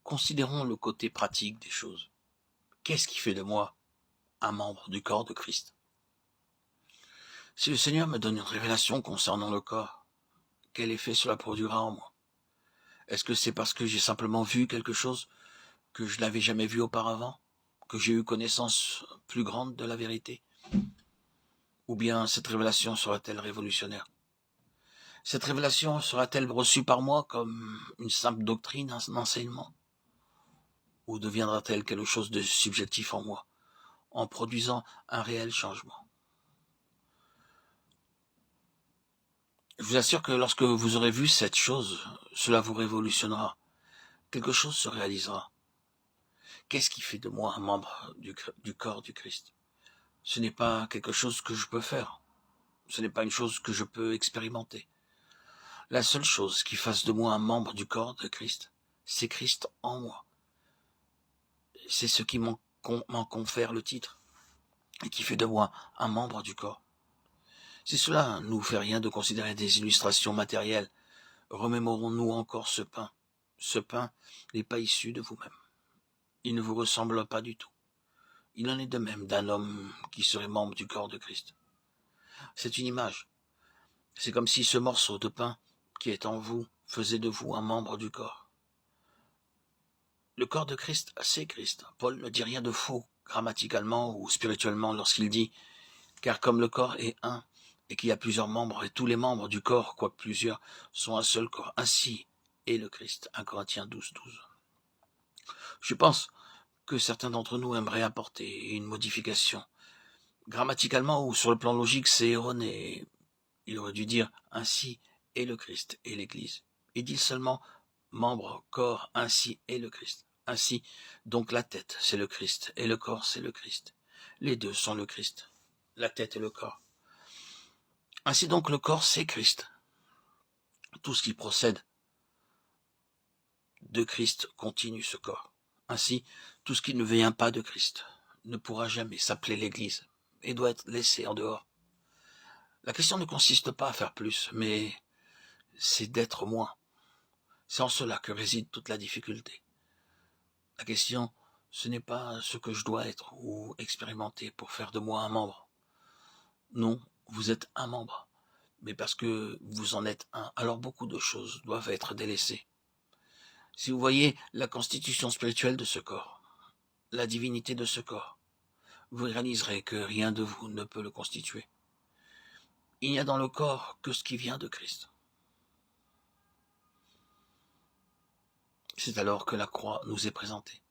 Considérons le côté pratique des choses. Qu'est-ce qui fait de moi un membre du corps de Christ? Si le Seigneur me donne une révélation concernant le corps, quel effet cela produira en moi? Est-ce que c'est parce que j'ai simplement vu quelque chose que je n'avais jamais vu auparavant, que j'ai eu connaissance plus grande de la vérité? Ou bien cette révélation sera-t-elle révolutionnaire? Cette révélation sera-t-elle reçue par moi comme une simple doctrine, un enseignement? Ou deviendra-t-elle quelque chose de subjectif en moi, en produisant un réel changement? Je vous assure que lorsque vous aurez vu cette chose, cela vous révolutionnera. Quelque chose se réalisera. Qu'est-ce qui fait de moi un membre du corps du Christ? Ce n'est pas quelque chose que je peux faire. Ce n'est pas une chose que je peux expérimenter. La seule chose qui fasse de moi un membre du corps de Christ, c'est Christ en moi. C'est ce qui m'en confère le titre et qui fait de moi un membre du corps. Si cela ne nous fait rien de considérer des illustrations matérielles, remémorons-nous encore ce pain. Ce pain n'est pas issu de vous-même. Il ne vous ressemble pas du tout. Il en est de même d'un homme qui serait membre du corps de Christ. C'est une image. C'est comme si ce morceau de pain qui est en vous faisait de vous un membre du corps. Le corps de Christ, c'est Christ. Paul ne dit rien de faux, grammaticalement ou spirituellement, lorsqu'il dit « Car comme le corps est un, et qu'il y a plusieurs membres, et tous les membres du corps, quoique plusieurs, sont un seul corps, ainsi est le Christ. » 1 Corinthiens 12. Je pense que certains d'entre nous aimeraient apporter une modification. Grammaticalement ou sur le plan logique, c'est erroné. Il aurait dû dire « Ainsi est le Christ et l'Église ». Il dit seulement « membre, corps, ainsi est le Christ ». Ainsi, donc la tête, c'est le Christ, et le corps, c'est le Christ. Les deux sont le Christ, la tête et le corps. Ainsi donc, le corps, c'est Christ. Tout ce qui procède de Christ continue ce corps. Ainsi, tout ce qui ne vient pas de Christ ne pourra jamais s'appeler l'Église et doit être laissé en dehors. La question ne consiste pas à faire plus, mais c'est d'être moins. C'est en cela que réside toute la difficulté. La question, ce n'est pas ce que je dois être ou expérimenter pour faire de moi un membre. Non, vous êtes un membre, mais parce que vous en êtes un, alors beaucoup de choses doivent être délaissées. Si vous voyez la constitution spirituelle de ce corps, la divinité de ce corps, vous réaliserez que rien de vous ne peut le constituer. Il n'y a dans le corps que ce qui vient de Christ. C'est alors que la croix nous est présentée.